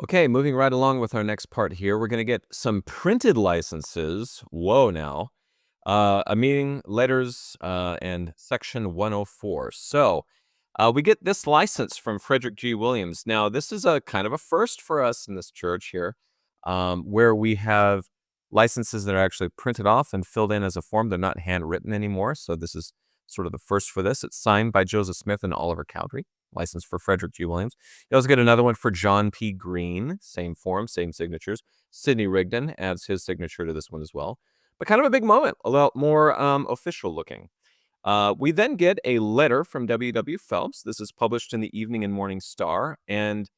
Okay, moving right along with our next part here, we're going to get some printed licenses. Whoa, now. A meeting, letters, and section 104. We get this license from Frederick G. Williams. Now, this is a kind of a first for us in this church here, where we have licenses that are actually printed off and filled in as a form. They're not handwritten anymore. So this is sort of the first for this. It's signed by Joseph Smith and Oliver Cowdery, license for Frederick G. Williams. You also get another one for John P. Green, same form, same signatures. Sidney Rigdon adds his signature to this one as well. But kind of a big moment, a lot more official looking. We then get a letter from W. W. Phelps. This is published in the Evening and Morning Star, and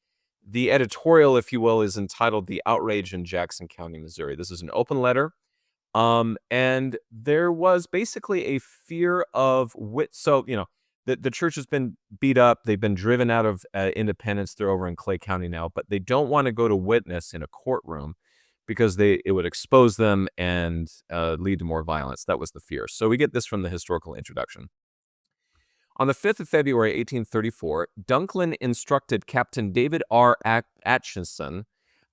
the editorial, if you will, is entitled "The Outrage in Jackson County, Missouri." This is an open letter, and there was basically a fear of the church has been beat up. They've been driven out of Independence. They're over in Clay County now, but they don't want to go to witness in a courtroom because it would expose them and lead to more violence. That was the fear. So we get this from the historical introduction. On the 5th of February, 1834, Dunklin instructed Captain David R. Atchison,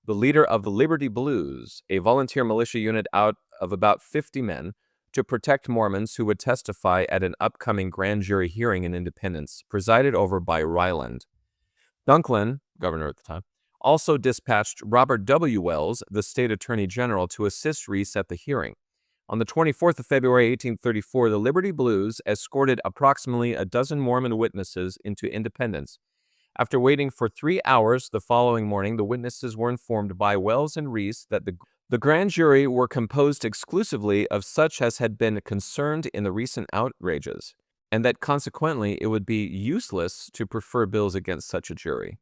the leader of the Liberty Blues, a volunteer militia unit out of about 50 men, to protect Mormons who would testify at an upcoming grand jury hearing in Independence, presided over by Ryland. Dunklin, governor at the time, also dispatched Robert W. Wells, the state attorney general, to assist Reese at the hearing. On the 24th of February, 1834, the Liberty Blues escorted approximately a dozen Mormon witnesses into Independence. After waiting for 3 hours the following morning, the witnesses were informed by Wells and Reese that the grand jury were composed exclusively of such as had been concerned in the recent outrages, and that consequently it would be useless to prefer bills against such a jury.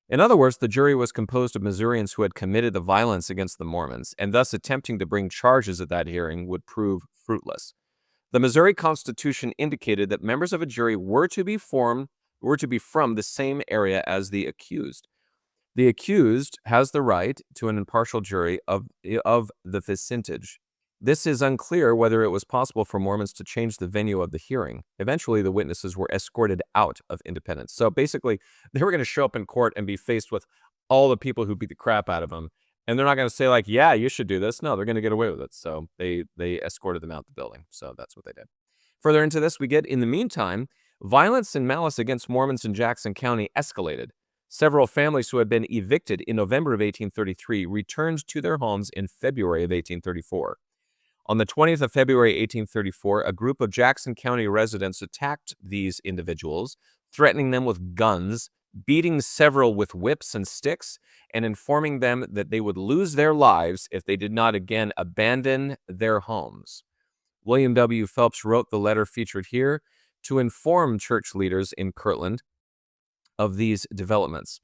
In other words, the jury was composed of Missourians who had committed the violence against the Mormons, and thus attempting to bring charges at that hearing would prove fruitless. The Missouri Constitution indicated that members of a jury were to be from the same area as the accused. The accused has the right to an impartial jury of the vicinage. This is unclear whether it was possible for Mormons to change the venue of the hearing. Eventually, the witnesses were escorted out of Independence. So basically, they were going to show up in court and be faced with all the people who beat the crap out of them. And they're not going to say like, yeah, you should do this. No, they're going to get away with it. So they escorted them out the building. So that's what they did. Further into this, we get, in the meantime, violence and malice against Mormons in Jackson County escalated. Several families who had been evicted in November of 1833 returned to their homes in February of 1834. On the 20th of February, 1834, a group of Jackson County residents attacked these individuals, threatening them with guns, beating several with whips and sticks, and informing them that they would lose their lives if they did not again abandon their homes. William W. Phelps wrote the letter featured here to inform church leaders in Kirtland of these developments.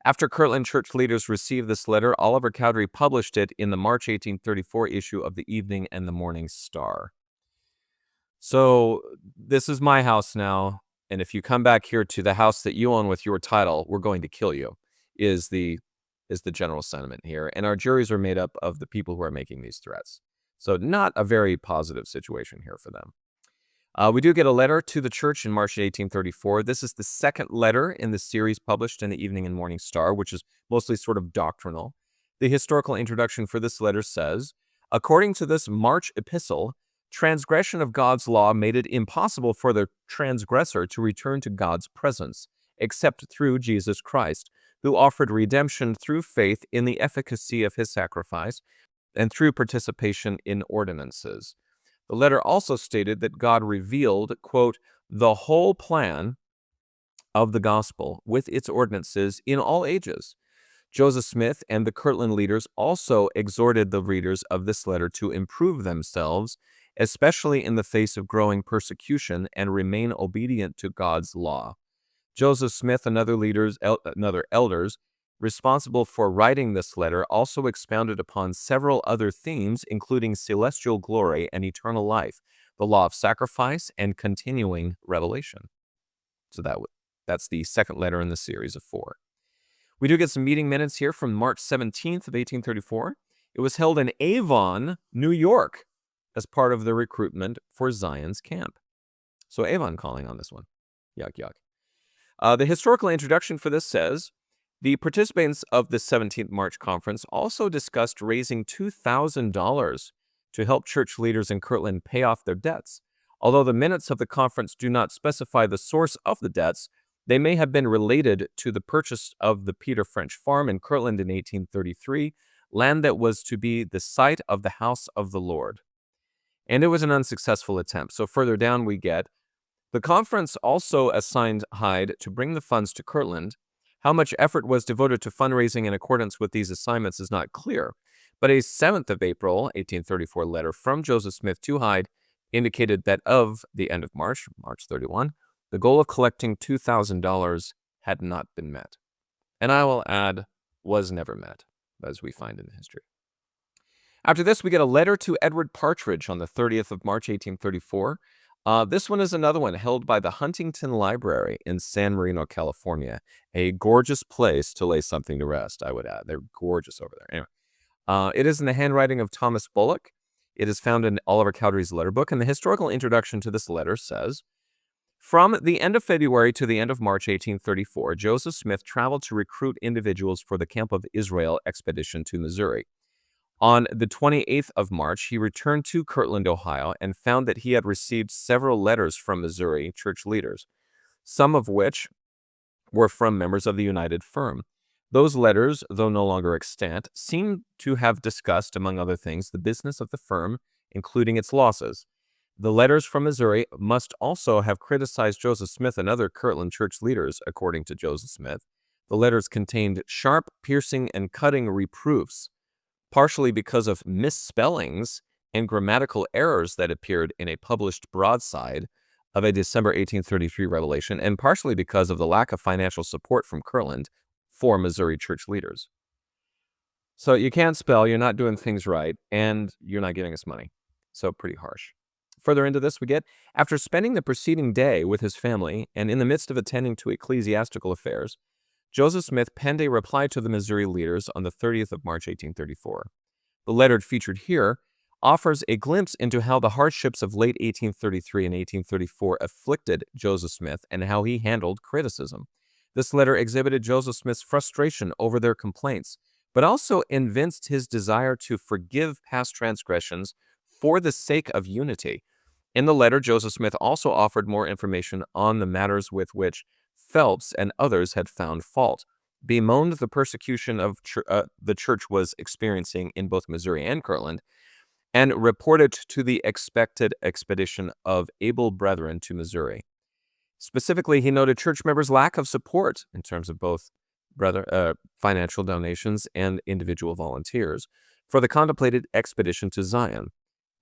After Kirtland church leaders received this letter, Oliver Cowdery published it in the March 1834 issue of the Evening and the Morning Star. So this is my house now, and if you come back here to the house that you own with your title, we're going to kill you, is the general sentiment here. And our juries are made up of the people who are making these threats. So not a very positive situation here for them. We do get a letter to the church in March 1834. This is the second letter in the series published in the Evening and Morning Star, which is mostly sort of doctrinal. The historical introduction for this letter says, according to this March epistle, transgression of God's law made it impossible for the transgressor to return to God's presence, except through Jesus Christ, who offered redemption through faith in the efficacy of his sacrifice and through participation in ordinances. The letter also stated that God revealed, quote, the whole plan of the gospel with its ordinances in all ages. Joseph Smith and the Kirtland leaders also exhorted the readers of this letter to improve themselves, especially in the face of growing persecution, and remain obedient to God's law. Joseph Smith and other elders responsible for writing this letter also expounded upon several other themes, including celestial glory and eternal life, the law of sacrifice, and continuing revelation. So that's the second letter in the series of 4. We do get some meeting minutes here from March 17th of 1834. It was held in Avon, New York, as part of the recruitment for Zion's camp. So Avon calling on this one. Yuck, yuck. The historical introduction for this says, The participants of the 17th March conference also discussed raising $2,000 to help church leaders in Kirtland pay off their debts. Although the minutes of the conference do not specify the source of the debts, they may have been related to the purchase of the Peter French farm in Kirtland in 1833, land that was to be the site of the house of the Lord. And it was an unsuccessful attempt. So further down we get, the conference also assigned Hyde to bring the funds to Kirtland. How much effort was devoted to fundraising in accordance with these assignments is not clear, but a 7th of April, 1834 letter from Joseph Smith to Hyde indicated that of the end of March, March 31, the goal of collecting $2,000 had not been met. And I will add, was never met, as we find in history. After this, we get a letter to Edward Partridge on the 30th of March, 1834. This one is another one held by the Huntington Library in San Marino, California. A gorgeous place to lay something to rest, I would add. They're gorgeous over there. Anyway, it is in the handwriting of Thomas Bullock. It is found in Oliver Cowdery's letter book, and the historical introduction to this letter says, from the end of February to the end of March 1834, Joseph Smith traveled to recruit individuals for the Camp of Israel expedition to Missouri. On the 28th of March, he returned to Kirtland, Ohio, and found that he had received several letters from Missouri church leaders, some of which were from members of the United Firm. Those letters, though no longer extant, seem to have discussed, among other things, the business of the firm, including its losses. The letters from Missouri must also have criticized Joseph Smith and other Kirtland church leaders, according to Joseph Smith. The letters contained sharp, piercing, and cutting reproofs, partially because of misspellings and grammatical errors that appeared in a published broadside of a December 1833 revelation, and partially because of the lack of financial support from Kirtland for Missouri church leaders. So you can't spell, you're not doing things right, and you're not giving us money. So pretty harsh. Further into this, we get, after spending the preceding day with his family and in the midst of attending to ecclesiastical affairs, Joseph Smith penned a reply to the Missouri leaders on the 30th of March, 1834. The letter featured here offers a glimpse into how the hardships of late 1833 and 1834 afflicted Joseph Smith and how he handled criticism. This letter exhibited Joseph Smith's frustration over their complaints, but also evinced his desire to forgive past transgressions for the sake of unity. In the letter, Joseph Smith also offered more information on the matters with which Phelps and others had found fault, bemoaned the persecution of the church was experiencing in both Missouri and Kirtland, and reported to the expected expedition of able brethren to Missouri. Specifically, he noted church members' lack of support in terms of both financial donations and individual volunteers for the contemplated expedition to Zion.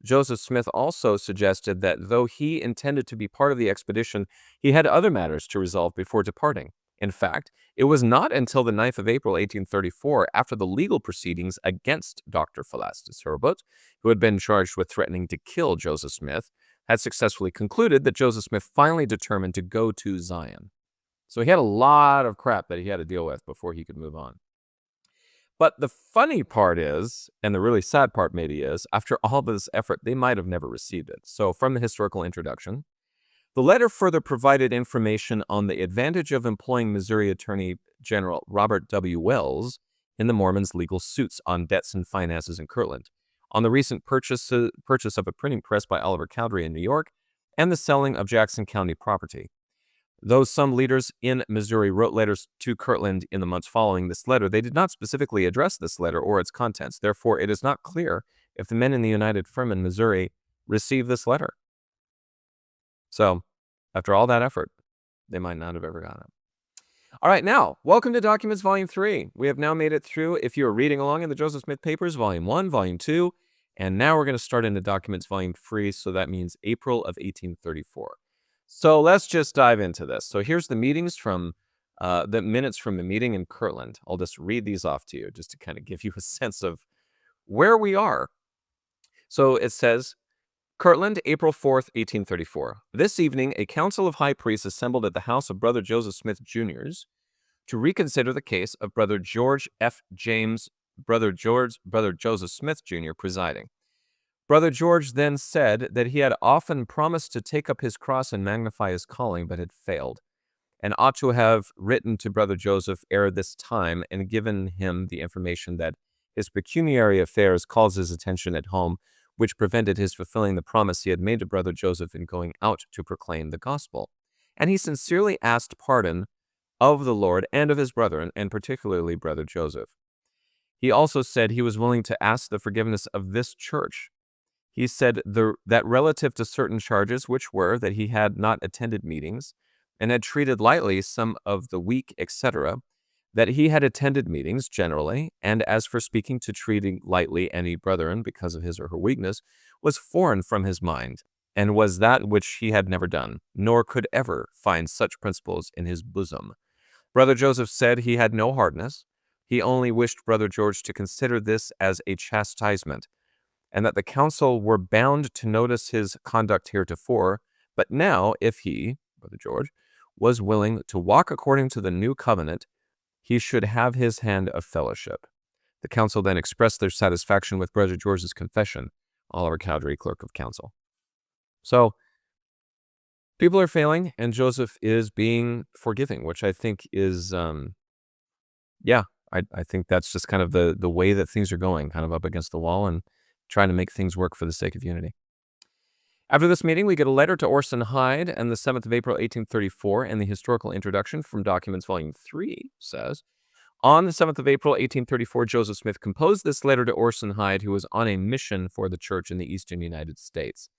Joseph Smith also suggested that though he intended to be part of the expedition, he had other matters to resolve before departing. In fact, it was not until the 9th of April, 1834, after the legal proceedings against Dr. Philastus Hurlbut, who had been charged with threatening to kill Joseph Smith, had successfully concluded that Joseph Smith finally determined to go to Zion. So he had a lot of crap that he had to deal with before he could move on. But the funny part is, and the really sad part maybe is, after all this effort, they might have never received it. So from the historical introduction, the letter further provided information on the advantage of employing Missouri Attorney General Robert W. Wells in the Mormons' legal suits on debts and finances in Kirtland, on the recent purchase of a printing press by Oliver Cowdery in New York, and the selling of Jackson County property. Though some leaders in Missouri wrote letters to Kirtland in the months following this letter, they did not specifically address this letter or its contents. Therefore, it is not clear if the men in the United Firm in Missouri received this letter. So, after all that effort, they might not have ever gotten it. All right, now, welcome to Documents Volume 3. We have now made it through, if you're reading along in the Joseph Smith Papers, Volume 1, Volume 2, and now we're going to start into Documents Volume 3, so that means April of 1834. So let's just dive into this. So here's the meetings from the minutes from the meeting in Kirtland. I'll just read these off to you just to kind of give you a sense of where we are. So it says, Kirtland, April 4th, 1834. This evening, a council of high priests assembled at the house of Brother Joseph Smith, Jr.'s to reconsider the case of Brother George F. James, Brother Joseph Smith, Jr. presiding. Brother George then said that he had often promised to take up his cross and magnify his calling, but had failed. and ought to have written to Brother Joseph ere this time and given him the information that his pecuniary affairs calls his attention at home, which prevented his fulfilling the promise he had made to Brother Joseph in going out to proclaim the gospel. And he sincerely asked pardon of the Lord and of his brethren, and particularly Brother Joseph. He also said he was willing to ask the forgiveness of this church. He said that relative to certain charges, which were that he had not attended meetings and had treated lightly some of the weak, etc., that he had attended meetings generally, and as for speaking to treating lightly any brethren because of his or her weakness, was foreign from his mind, and was that which he had never done, nor could ever find such principles in his bosom. Brother Joseph said he had no hardness. He only wished Brother George to consider this as a chastisement, and that the council were bound to notice his conduct heretofore, but now, if he, Brother George, was willing to walk according to the new covenant, he should have his hand of fellowship. The council then expressed their satisfaction with Brother George's confession, Oliver Cowdery, Clerk of Council. So, people are failing, and Joseph is being forgiving, which I think is, I think that's just kind of the way that things are going, kind of up against the wall and trying to make things work for the sake of unity. After this meeting, we get a letter to Orson Hyde, and the 7th of April, 1834, and the historical introduction from Documents Volume 3 says, on the 7th of April, 1834, Joseph Smith composed this letter to Orson Hyde, who was on a mission for the church in the eastern United States.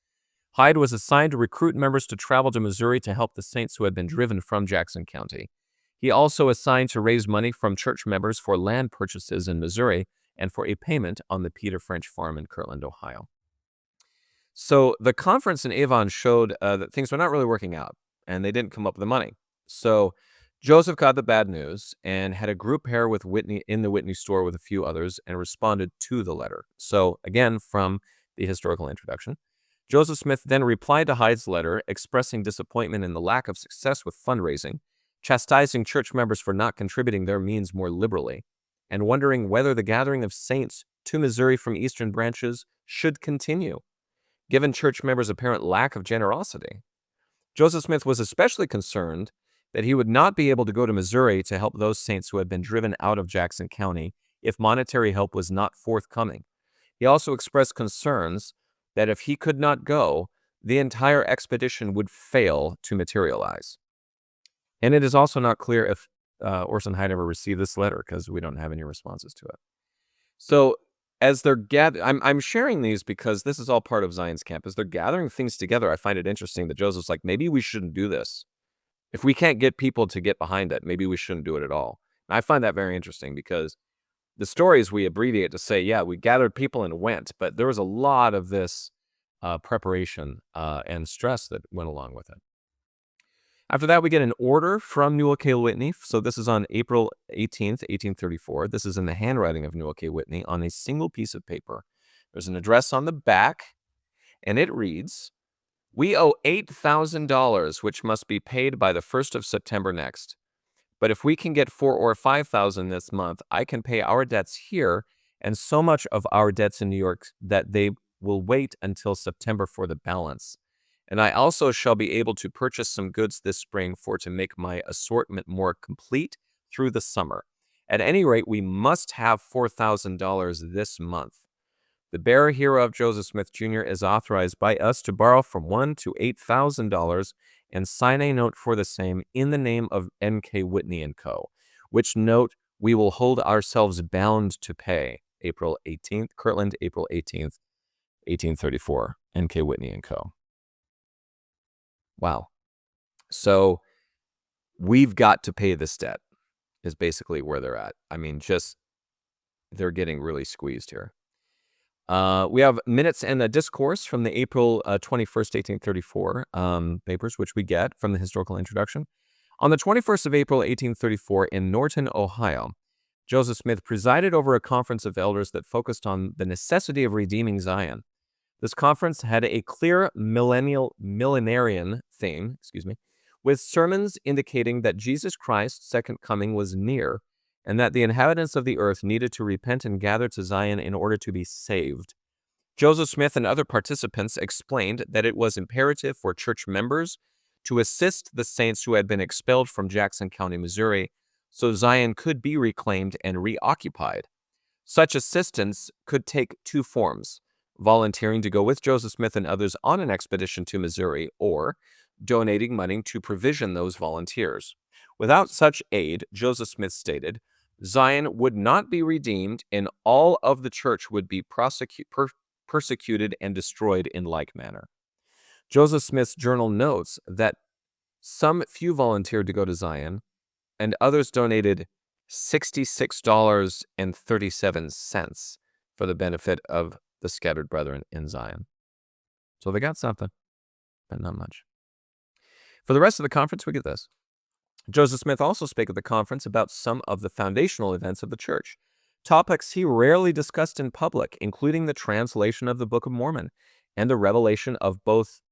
Hyde was assigned to recruit members to travel to Missouri to help the saints who had been driven from Jackson County. He also assigned to raise money from church members for land purchases in Missouri and for a payment on the Peter French farm in Kirtland, Ohio. So the conference in Avon showed that things were not really working out, and they didn't come up with the money. So Joseph got the bad news and had a group pair with Whitney in the Whitney store with a few others and responded to the letter. So again, from the historical introduction, Joseph Smith then replied to Hyde's letter, expressing disappointment in the lack of success with fundraising, chastising church members for not contributing their means more liberally, and wondering whether the gathering of saints to Missouri from eastern branches should continue, given church members' apparent lack of generosity. Joseph Smith was especially concerned that he would not be able to go to Missouri to help those saints who had been driven out of Jackson County if monetary help was not forthcoming. He also expressed concerns that if he could not go, the entire expedition would fail to materialize. And it is also not clear if Orson Hyde ever received this letter, because we don't have any responses to it. So as they're I'm sharing these because this is all part of Zion's camp. As they're gathering things together, I find it interesting that Joseph's like, maybe we shouldn't do this. If we can't get people to get behind it, maybe we shouldn't do it at all. And I find that very interesting because the stories we abbreviate to say, yeah, we gathered people and went, but there was a lot of this preparation and stress that went along with it. After that, we get an order from Newell K. Whitney. So this is on April 18th, 1834. This is in the handwriting of Newell K. Whitney on a single piece of paper. There's an address on the back, and it reads, we owe $8,000, which must be paid by the 1st of September next. But if we can get $4,000 or $5,000 this month, I can pay our debts here and so much of our debts in New York that they will wait until September for the balance. And I also shall be able to purchase some goods this spring for to make my assortment more complete through the summer. At any rate, we must have $4,000 this month. The bearer hereof, Joseph Smith, Jr., is authorized by us to borrow from $1,000 to $8,000 and sign a note for the same in the name of N.K. Whitney & Co., which note we will hold ourselves bound to pay. April 18th, Kirtland, April 18th, 1834, N.K. Whitney & Co. Wow. So we've got to pay this debt is basically where they're at. I mean, just they're getting really squeezed here. We have minutes and a discourse from the April 21st, 1834 papers, which we get from the historical introduction. On the 21st of April, 1834, in Norton, Ohio, Joseph Smith presided over a conference of elders that focused on the necessity of redeeming Zion. This conference had a clear millenarian theme, with sermons indicating that Jesus Christ's second coming was near, and that the inhabitants of the earth needed to repent and gather to Zion in order to be saved. Joseph Smith and other participants explained that it was imperative for church members to assist the saints who had been expelled from Jackson County, Missouri, so Zion could be reclaimed and reoccupied. Such assistance could take two forms: volunteering to go with Joseph Smith and others on an expedition to Missouri, or donating money to provision those volunteers. Without such aid, Joseph Smith stated, Zion would not be redeemed, and all of the church would be persecuted and destroyed in like manner. Joseph Smith's journal notes that some few volunteered to go to Zion, and others donated $66.37 for the benefit of the scattered brethren in Zion. So they got something, but not much. For the rest of the conference, we get this. Joseph Smith also spake at the conference about some of the foundational events of the church, topics he rarely discussed in public, including the translation of the Book of Mormon and the revelation of both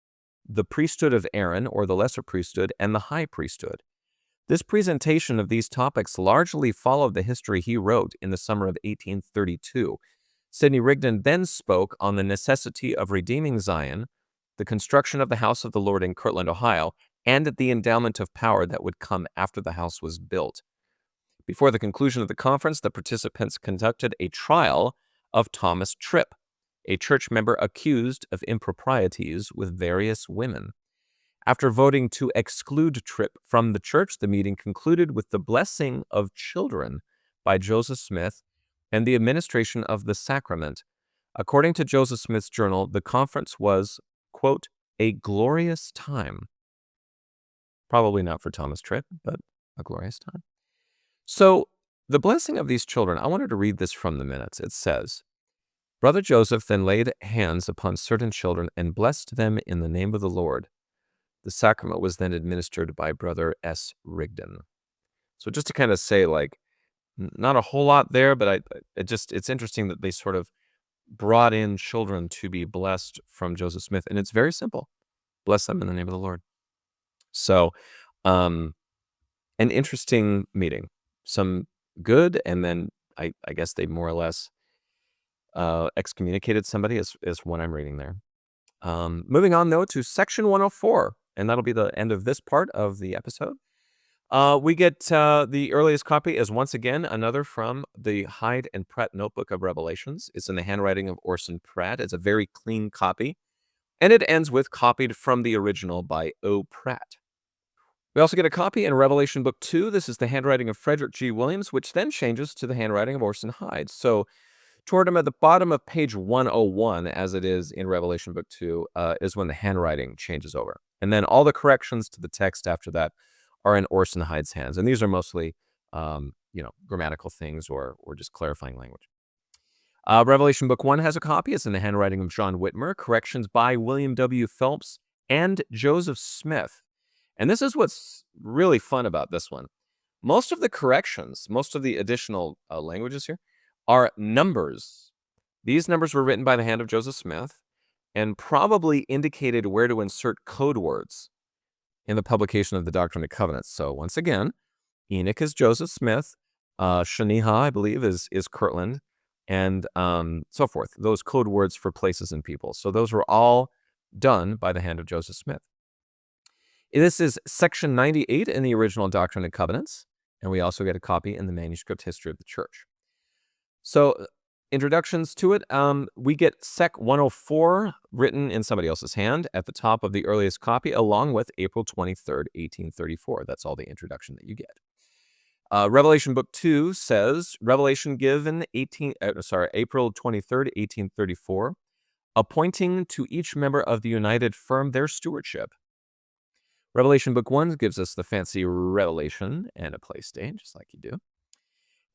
the priesthood of Aaron, or the lesser priesthood, and the high priesthood. This presentation of these topics largely followed the history he wrote in the summer of 1832. Sidney Rigdon then spoke on the necessity of redeeming Zion, the construction of the house of the Lord in Kirtland, Ohio, and the endowment of power that would come after the house was built. Before the conclusion of the conference, the participants conducted a trial of Thomas Tripp, a church member accused of improprieties with various women. After voting to exclude Tripp from the church, the meeting concluded with the blessing of children by Joseph Smith and the administration of the sacrament. According to Joseph Smith's journal, the conference was, quote, a glorious time. Probably not for Thomas Tripp, but a glorious time. So, the blessing of these children, I wanted to read this from the minutes. It says, Brother Joseph then laid hands upon certain children and blessed them in the name of the Lord. The sacrament was then administered by Brother S. Rigdon. So just to kind of say, like, not a whole lot there, but it's interesting that they sort of brought in children to be blessed from Joseph Smith. And it's very simple. Bless them in the name of the Lord. So, an interesting meeting. Some good, and then I guess they more or less excommunicated somebody, is what I'm reading there. Moving on, though, to section 104, and that'll be the end of this part of the episode. We get the earliest copy is once again another from the Hyde and Pratt Notebook of Revelations. It's in the handwriting of Orson Pratt. It's a very clean copy, and it ends with copied from the original by O. Pratt. We also get a copy in Revelation Book 2. This is the handwriting of Frederick G. Williams, which then changes to the handwriting of Orson Hyde. So toward him at the bottom of page 101, as it is in Revelation Book 2, is when the handwriting changes over. And then all the corrections to the text after that are in Orson Hyde's hands. And these are mostly, grammatical things or just clarifying language. Revelation Book 1 has a copy. It's in the handwriting of John Whitmer. Corrections by William W. Phelps and Joseph Smith. And this is what's really fun about this one. Most of the corrections, most of the additional languages here, are numbers. These numbers were written by the hand of Joseph Smith and probably indicated where to insert code words in the publication of the Doctrine and Covenants. So once again, Enoch is Joseph Smith, Shaniha, I believe, is Kirtland, and so forth. Those code words for places and people. So those were all done by the hand of Joseph Smith. This is section 98 in the original Doctrine and Covenants, and we also get a copy in the manuscript history of the church. So, introductions to it. We get Sec 104 written in somebody else's hand at the top of the earliest copy, along with April 23rd, 1834. That's all the introduction that you get. Revelation Book 2 says, Revelation given April 23rd, 1834, appointing to each member of the united firm their stewardship. Revelation Book 1 gives us the fancy revelation and a place date, just like you do.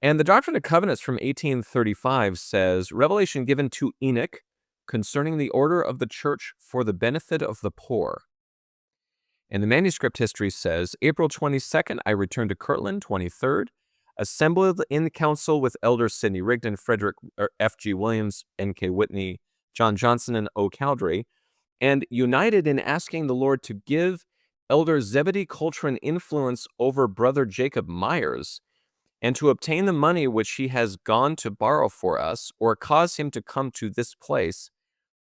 And the Doctrine and Covenants from 1835 says, Revelation given to Enoch concerning the order of the church for the benefit of the poor. And the manuscript history says, April 22nd, I returned to Kirtland, 23rd, assembled in council with elders Sidney Rigdon, Frederick F.G. Williams, N.K. Whitney, John Johnson, and O. Cowdery, and united in asking the Lord to give Elder Zebedee Coltrane influence over Brother Jacob Myers, and to obtain the money which he has gone to borrow for us, or cause him to come to this place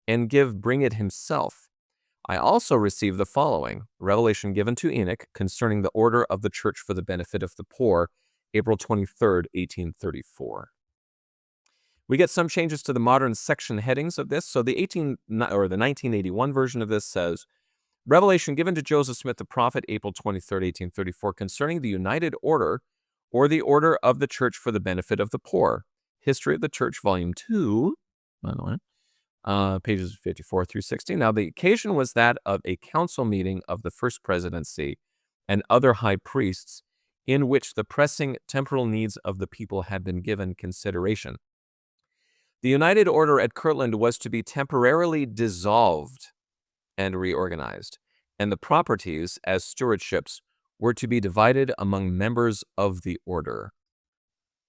and bring it himself. I also received the following revelation given to Enoch concerning the order of the church for the benefit of the poor, April 23rd, 1834. We get some changes to the modern section headings of this. So the 1981 version of this says, revelation given to Joseph Smith the prophet, April 23rd, 1834, concerning the united order or the order of the church for the benefit of the poor. History of the Church, Volume 2, by the way, pages 54 through 60. Now, the occasion was that of a council meeting of the First Presidency and other high priests, in which the pressing temporal needs of the people had been given consideration. The United Order at Kirtland was to be temporarily dissolved and reorganized, and the properties as stewardships were to be divided among members of the order.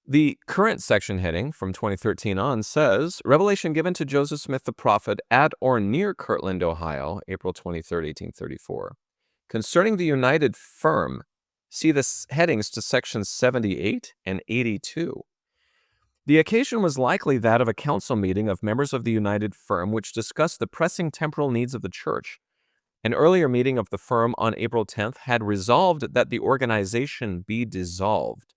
The current section heading from 2013 on says, revelation given to Joseph Smith the prophet at or near Kirtland, Ohio, April 23rd, 1834. Concerning the United Firm, see the headings to sections 78 and 82. The occasion was likely that of a council meeting of members of the United Firm which discussed the pressing temporal needs of the church. An earlier meeting of the firm on April 10th had resolved that the organization be dissolved.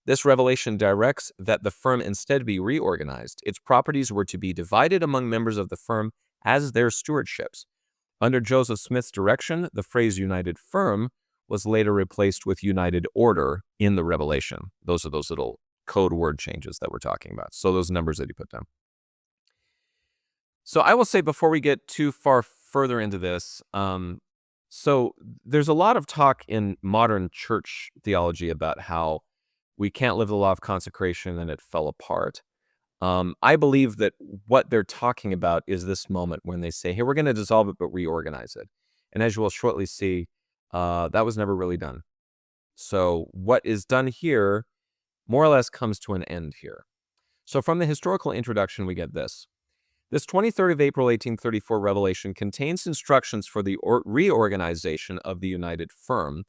This revelation directs that the firm instead be reorganized. Its properties were to be divided among members of the firm as their stewardships. Under Joseph Smith's direction, the phrase United Firm was later replaced with United Order in the revelation. Those are those little code word changes that we're talking about. So those numbers that you put down. So I will say before we get too far further into this, so there's a lot of talk in modern church theology about how we can't live the law of consecration and it fell apart. I believe that what they're talking about is this moment when they say, hey, we're going to dissolve it, but reorganize it. And as you will shortly see, that was never really done. So what is done here more or less comes to an end here. So from the historical introduction, we get this. This 23rd of April, 1834 revelation contains instructions for the reorganization of the United Firm,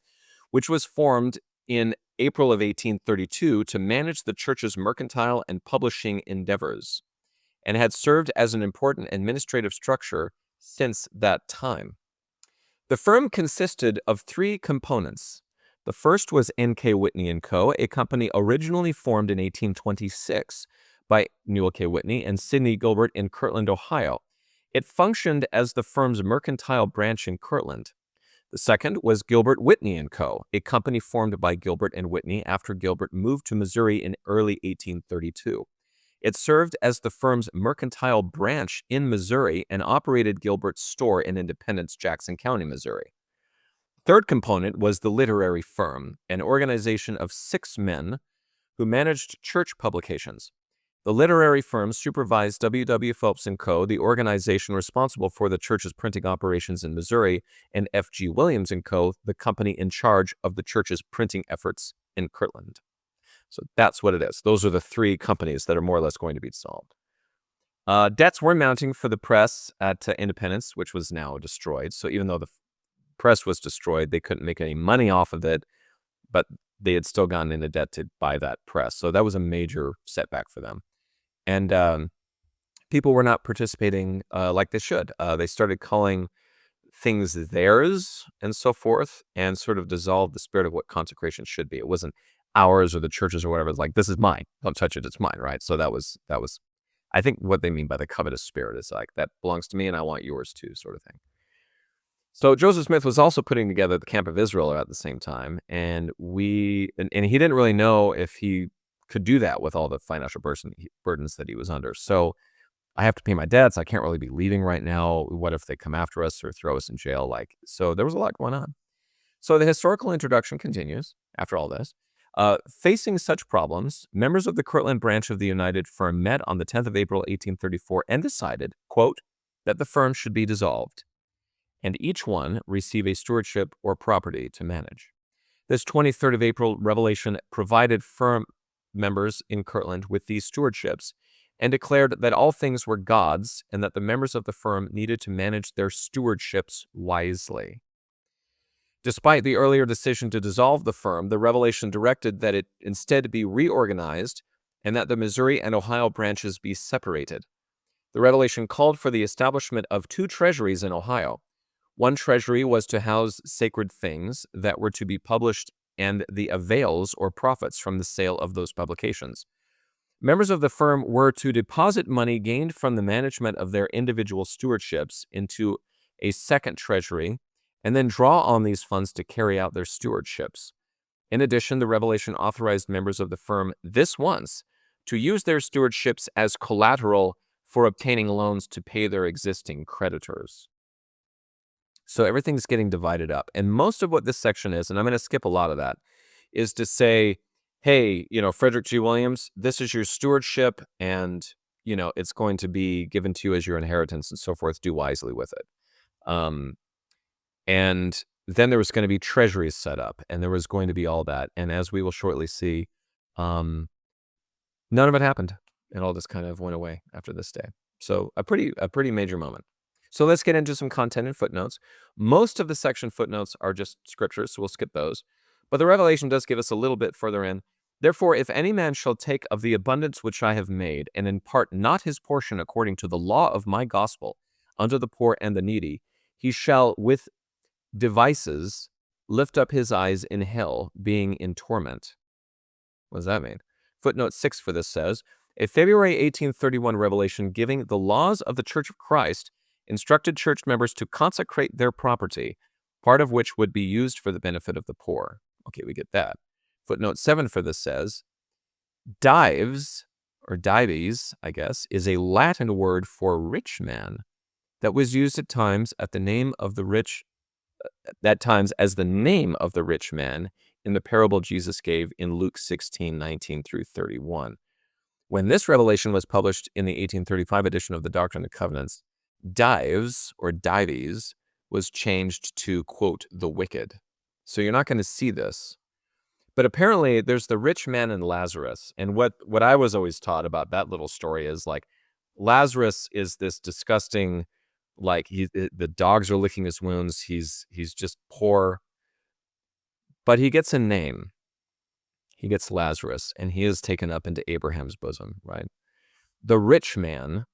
which was formed in April of 1832 to manage the church's mercantile and publishing endeavors, and had served as an important administrative structure since that time. The firm consisted of three components. The first was N.K. Whitney & Co., a company originally formed in 1826 by Newell K. Whitney and Sidney Gilbert in Kirtland, Ohio. It functioned as the firm's mercantile branch in Kirtland. The second was Gilbert Whitney & Co., a company formed by Gilbert and Whitney after Gilbert moved to Missouri in early 1832. It served as the firm's mercantile branch in Missouri and operated Gilbert's store in Independence, Jackson County, Missouri. Third component was the literary firm, an organization of 6 men who managed church publications. The literary firm supervised W. W. Phelps & Co., the organization responsible for the church's printing operations in Missouri, and F. G. Williams & Co., the company in charge of the church's printing efforts in Kirtland. So that's what it is. Those are the three companies that are more or less going to be dissolved. Debts were mounting for the press at Independence, which was now destroyed. So even though the press was destroyed, they couldn't make any money off of it, but they had still gotten into debt to buy that press. So that was a major setback for them. And people were not participating like they should. They started calling things theirs and so forth, and sort of dissolved the spirit of what consecration should be. It wasn't ours or the church's or whatever. It's like, this is mine. Don't touch it. It's mine, right? So that was, I think what they mean by the covetous spirit is like, that belongs to me and I want yours too, sort of thing. So Joseph Smith was also putting together the Camp of Israel at the same time, and he didn't really know if he could do that with all the financial burdens that he was under. So I have to pay my debts. I can't really be leaving right now. What if they come after us or throw us in jail? So there was a lot going on. So the historical introduction continues after all this. Facing such problems, members of the Kirtland branch of the United Firm met on the 10th of April, 1834, and decided, quote, that the firm should be dissolved, and each one receive a stewardship or property to manage. This 23rd of April revelation provided firm members in Kirtland with these stewardships and declared that all things were God's and that the members of the firm needed to manage their stewardships wisely. Despite the earlier decision to dissolve the firm, the revelation directed that it instead be reorganized and that the Missouri and Ohio branches be separated. The revelation called for the establishment of 2 treasuries in Ohio, One treasury was to house sacred things that were to be published and the avails or profits from the sale of those publications. Members of the firm were to deposit money gained from the management of their individual stewardships into a second treasury and then draw on these funds to carry out their stewardships. In addition, the revelation authorized members of the firm this once to use their stewardships as collateral for obtaining loans to pay their existing creditors. So everything's getting divided up. And most of what this section is, and I'm going to skip a lot of that, is to say, hey, Frederick G. Williams, this is your stewardship, and, it's going to be given to you as your inheritance and so forth. Do wisely with it. And then there was going to be treasuries set up, and there was going to be all that. And as we will shortly see, none of it happened, and all this kind of went away after this day. So a pretty major moment. So let's get into some content and footnotes. Most of the section footnotes are just scriptures, so we'll skip those. But the revelation does give us a little bit further in. Therefore, if any man shall take of the abundance which I have made, and impart not his portion according to the law of my gospel unto the poor and the needy, he shall with devices lift up his eyes in hell, being in torment. What does that mean? Footnote 6 for this says, a February 1831 revelation giving the laws of the Church of Christ instructed church members to consecrate their property, part of which would be used for the benefit of the poor. Okay, we get that. Footnote 7 for this says, dives, or dives, I guess, is a Latin word for rich man that was used at times as the name of the rich man in the parable Jesus gave in Luke 16:19 through 31. When this revelation was published in the 1835 edition of the Doctrine and Covenants, dives, or dives, was changed to, quote, the wicked. So you're not going to see this. But apparently there's the rich man and Lazarus. And what I was always taught about that little story is like Lazarus is this disgusting, like the dogs are licking his wounds. He's just poor. But he gets a name. He gets Lazarus, and he is taken up into Abraham's bosom, right? The rich man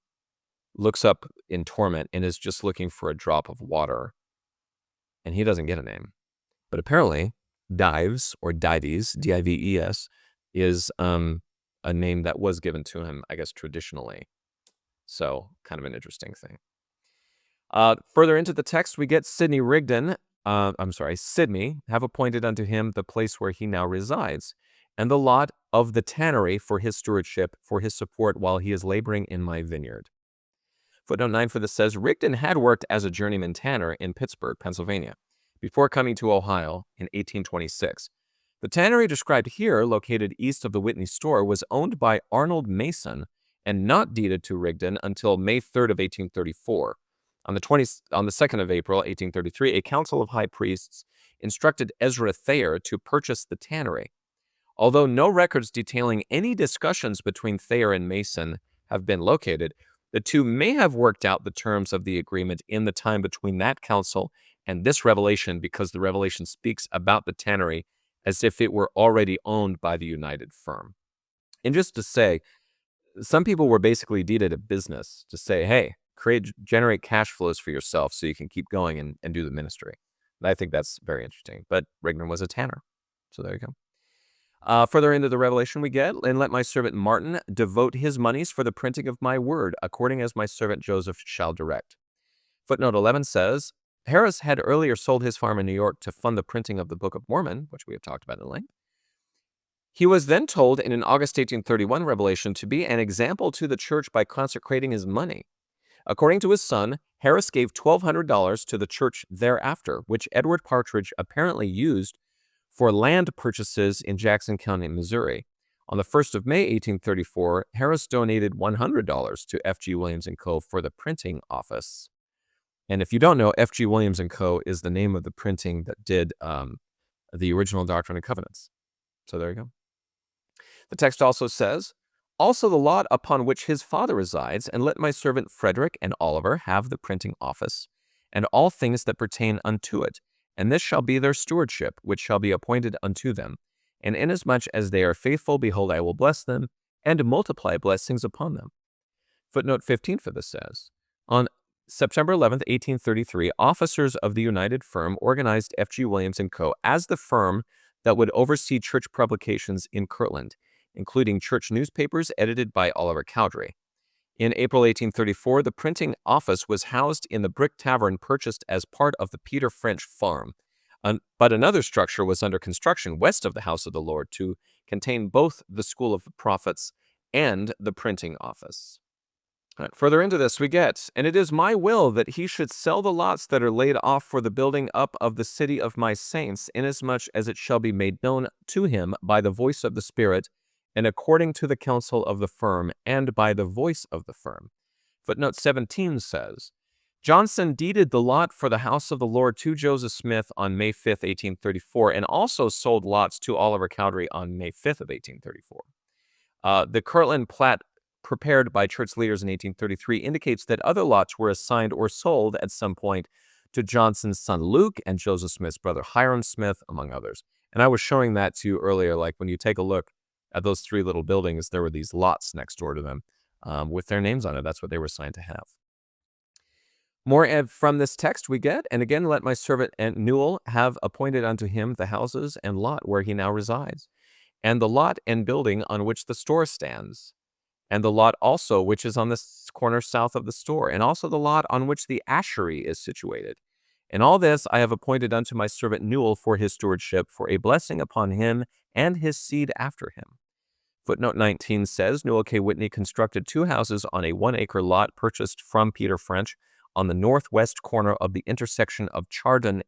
looks up in torment and is just looking for a drop of water, and he doesn't get a name. But apparently, Dives, or Dives, D-I-V-E-S, is a name that was given to him, I guess, traditionally. So, kind of an interesting thing. Further into the text, we get Sidney have appointed unto him the place where he now resides, and the lot of the tannery for his stewardship, for his support while he is laboring in my vineyard. Footnote 9 for this says, Rigdon had worked as a journeyman tanner in Pittsburgh, Pennsylvania, before coming to Ohio in 1826. The tannery described here, located east of the Whitney store, was owned by Arnold Mason and not deeded to Rigdon until May 3rd of 1834. On the 2nd of April, 1833, a council of high priests instructed Ezra Thayer to purchase the tannery. Although no records detailing any discussions between Thayer and Mason have been located, the two may have worked out the terms of the agreement in the time between that council and this revelation, because the revelation speaks about the tannery as if it were already owned by the united firm. And just to say, some people were basically deeded a business to say, hey, generate cash flows for yourself so you can keep going and do the ministry. And I think that's very interesting. But Rigdon was a tanner. So there you go. Further into the revelation we get, and let my servant Martin devote his monies for the printing of my word, according as my servant Joseph shall direct. Footnote 11 says, Harris had earlier sold his farm in New York to fund the printing of the Book of Mormon, which we have talked about at length. He was then told in an August 1831 revelation to be an example to the church by consecrating his money. According to his son, Harris gave $1,200 to the church thereafter, which Edward Partridge apparently used for land purchases in Jackson County, Missouri. On the 1st of May, 1834, Harris donated $100 to F.G. Williams & Co. for the printing office. And if you don't know, F.G. Williams & Co. is the name of the printing that did the original Doctrine and Covenants. So there you go. The text also says, also the lot upon which his father resides, and let my servant Frederick and Oliver have the printing office, and all things that pertain unto it, and this shall be their stewardship, which shall be appointed unto them. And inasmuch as they are faithful, behold, I will bless them, and multiply blessings upon them. Footnote 15 for this says, on September 11th, 1833, officers of the United Firm organized F.G. Williams & Co. as the firm that would oversee church publications in Kirtland, including church newspapers edited by Oliver Cowdery. In April 1834, the printing office was housed in the brick tavern purchased as part of the Peter French farm. But another structure was under construction west of the House of the Lord to contain both the School of the Prophets and the printing office. Further into this we get, and it is my will that he should sell the lots that are laid off for the building up of the city of my saints, inasmuch as it shall be made known to him by the voice of the Spirit, and according to the counsel of the firm, and by the voice of the firm. Footnote 17 says, Johnson deeded the lot for the house of the Lord to Joseph Smith on May 5th, 1834, and also sold lots to Oliver Cowdery on May 5th of 1834. The Kirtland plat prepared by church leaders in 1833 indicates that other lots were assigned or sold at some point to Johnson's son Luke and Joseph Smith's brother Hiram Smith, among others. And I was showing that to you earlier, like when you take a look at those three little buildings, there were these lots next door to them with their names on it. That's what they were assigned to have. More from this text we get, and again, let my servant Newell have appointed unto him the houses and lot where he now resides, and the lot and building on which the store stands, and the lot also which is on the corner south of the store, and also the lot on which the ashery is situated. And all this I have appointed unto my servant Newell for his stewardship, for a blessing upon him and his seed after him. Footnote 19 says, Newell K. Whitney constructed 2 houses on a 1-acre lot purchased from Peter French on the northwest corner of the intersection of Chardon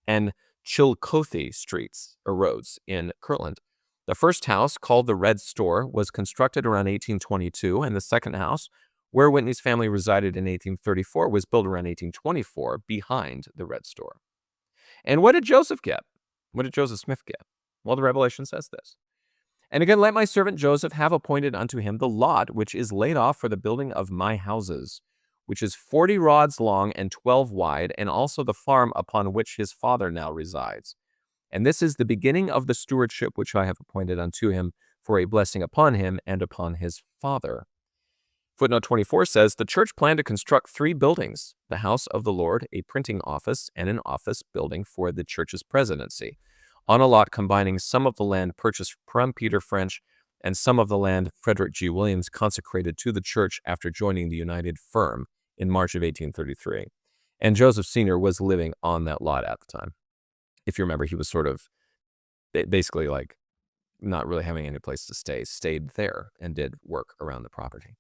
and Chillicothe streets, or roads, in Kirtland. The first house, called the Red Store, was constructed around 1822, and the second house, where Whitney's family resided in 1834, was built around 1824 behind the Red Store. And what did Joseph get? What did Joseph Smith get? Well, the Revelation says this. And again, let my servant Joseph have appointed unto him the lot which is laid off for the building of my houses, which is 40 rods long and 12 wide, and also the farm upon which his father now resides. And this is the beginning of the stewardship which I have appointed unto him for a blessing upon him and upon his father. Footnote 24 says, the church planned to construct 3 buildings, the house of the Lord, a printing office, and an office building for the church's presidency, on a lot combining some of the land purchased from Peter French and some of the land Frederick G. Williams consecrated to the church after joining the United Firm in March of 1833. And Joseph Sr. was living on that lot at the time. If you remember, he was sort of basically like not really having any place to stay, stayed there and did work around the property.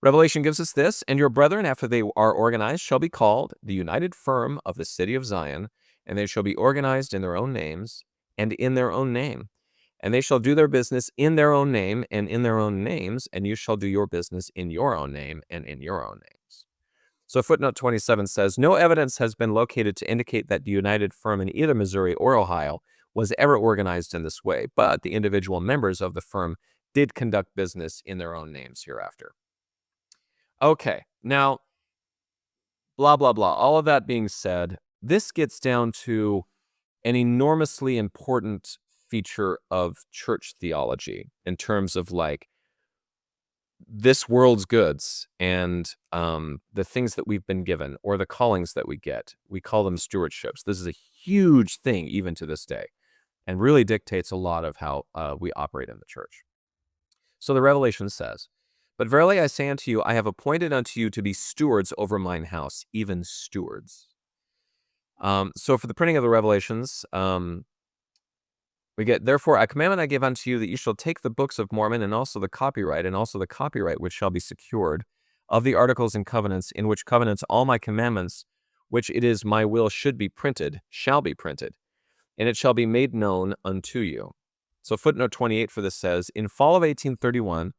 Revelation gives us this, and your brethren, after they are organized, shall be called the United Firm of the city of Zion, and they shall be organized in their own names and in their own name. And they shall do their business in their own name and in their own names, and you shall do your business in your own name and in your own names. So footnote 27 says, no evidence has been located to indicate that the United Firm in either Missouri or Ohio was ever organized in this way, but the individual members of the firm did conduct business in their own names hereafter. Okay, now, blah, blah, blah. All of that being said, this gets down to an enormously important feature of church theology in terms of like this world's goods and the things that we've been given or the callings that we get. We call them stewardships. This is a huge thing even to this day and really dictates a lot of how we operate in the church. So the Revelation says, but verily I say unto you, I have appointed unto you to be stewards over mine house, even stewards. So for the printing of the Revelations, we get, therefore, a commandment I give unto you that you shall take the books of Mormon and also the copyright which shall be secured of the articles and covenants, in which covenants all my commandments, which it is my will should be printed, shall be printed, and it shall be made known unto you. So footnote 28 for this says, in fall of 1831,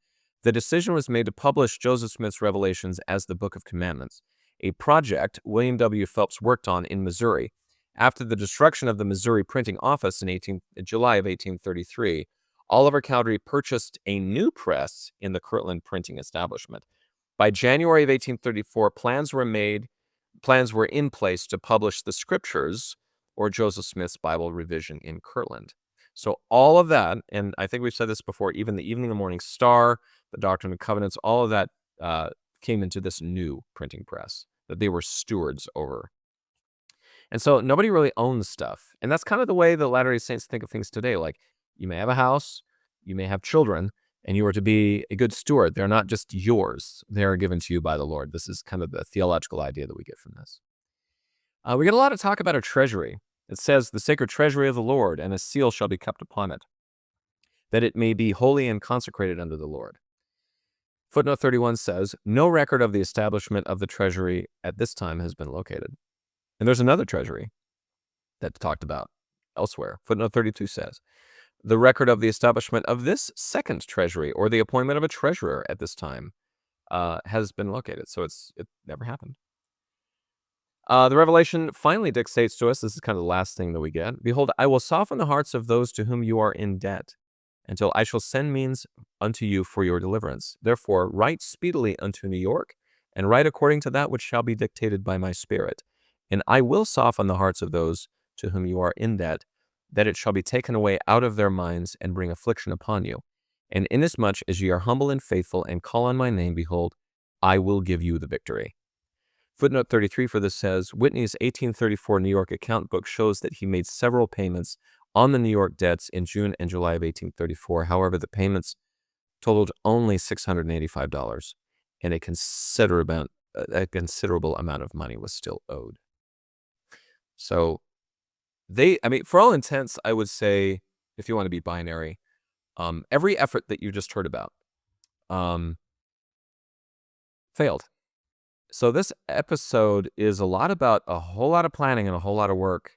the decision was made to publish Joseph Smith's Revelations as the Book of Commandments, a project William W. Phelps worked on in Missouri. After the destruction of the Missouri printing office in July of 1833, Oliver Cowdery purchased a new press in the Kirtland printing establishment. By January of 1834, plans were in place to publish the Scriptures, or Joseph Smith's Bible revision in Kirtland. So all of that, and I think we've said this before, even the Evening and Morning Star, the Doctrine and Covenants, all of that came into this new printing press that they were stewards over. And so nobody really owns stuff. And that's kind of the way the Latter-day Saints think of things today. Like, you may have a house, you may have children, and you are to be a good steward. They're not just yours. They are given to you by the Lord. This is kind of the theological idea that we get from this. We get a lot of talk about a treasury. It says, the sacred treasury of the Lord, and a seal shall be kept upon it, that it may be holy and consecrated unto the Lord. Footnote 31 says, no record of the establishment of the treasury at this time has been located. And there's another treasury that's talked about elsewhere. Footnote 32 says, the record of the establishment of this second treasury, or the appointment of a treasurer at this time, has been located. So it never happened. The Revelation finally dictates to us, this is kind of the last thing that we get, behold, I will soften the hearts of those to whom you are in debt, until I shall send means unto you for your deliverance. Therefore, write speedily unto New York, and write according to that which shall be dictated by my Spirit. And I will soften the hearts of those to whom you are in debt, that it shall be taken away out of their minds, and bring affliction upon you. And inasmuch as ye are humble and faithful, and call on my name, behold, I will give you the victory. Footnote 33 for this says, Whitney's 1834 New York account book shows that he made several payments on the New York debts in June and July of 1834. However, the payments totaled only $685, and a considerable amount of money was still owed. So for all intents, I would say, if you want to be binary, every effort that you just heard about failed. So this episode is a lot about a whole lot of planning and a whole lot of work,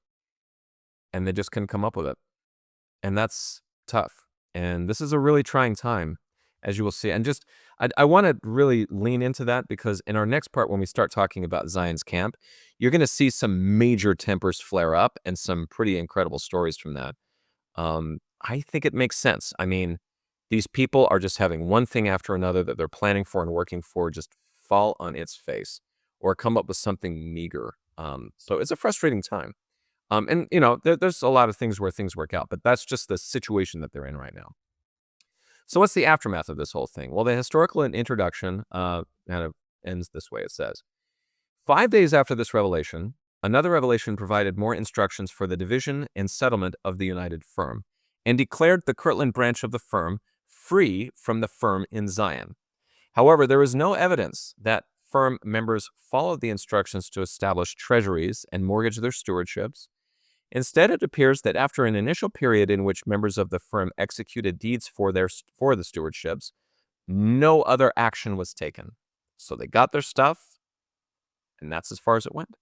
and they just couldn't come up with it. And that's tough. And this is a really trying time, as you will see. And I want to really lean into that, because in our next part, when we start talking about Zion's camp, you're going to see some major tempers flare up and some pretty incredible stories from that. I think it makes sense. I mean, these people are just having one thing after another that they're planning for and working for just fall on its face, or come up with something meager. So it's a frustrating time. And, there's a lot of things where things work out, but that's just the situation that they're in right now. So what's the aftermath of this whole thing? Well, the historical introduction kind of ends this way. It says, 5 days after this revelation, another revelation provided more instructions for the division and settlement of the united firm, and declared the Kirtland branch of the firm free from the firm in Zion. However, there is no evidence that firm members followed the instructions to establish treasuries and mortgage their stewardships. Instead, it appears that after an initial period in which members of the firm executed deeds for the stewardships, no other action was taken. So they got their stuff, and that's as far as it went.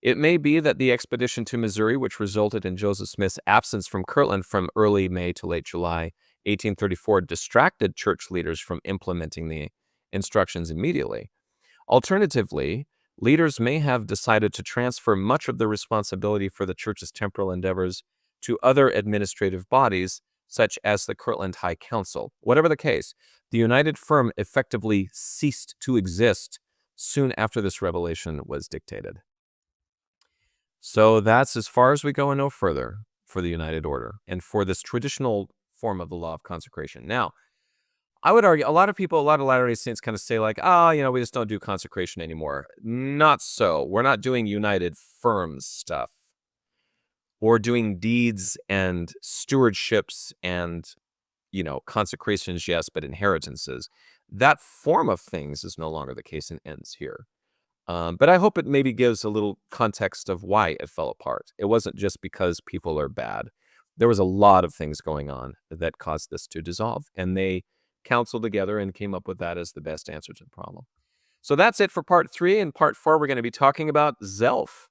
It may be that the expedition to Missouri, which resulted in Joseph Smith's absence from Kirtland from early May to late July 1834, distracted church leaders from implementing the instructions immediately. Alternatively, leaders may have decided to transfer much of the responsibility for the church's temporal endeavors to other administrative bodies, such as the Kirtland High Council. Whatever the case, the united firm effectively ceased to exist soon after this revelation was dictated. So that's as far as we go and no further for the United Order and for this traditional form of the law of consecration. Now, I would argue a lot of Latter-day Saints kind of say like, we just don't do consecration anymore. Not so. We're not doing united firm stuff, or doing deeds and stewardships and, consecrations, yes, but inheritances. That form of things is no longer the case and ends here. But I hope it maybe gives a little context of why it fell apart. It wasn't just because people are bad. There was a lot of things going on that caused this to dissolve, and they counseled together and came up with that as the best answer to the problem. So that's it for part 3. In part 4, we're going to be talking about Zelph.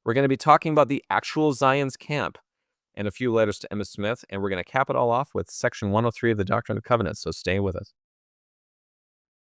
We're going to be talking about the actual Zion's camp and a few letters to Emma Smith, and we're going to cap it all off with section 103 of the Doctrine and Covenants. So stay with us.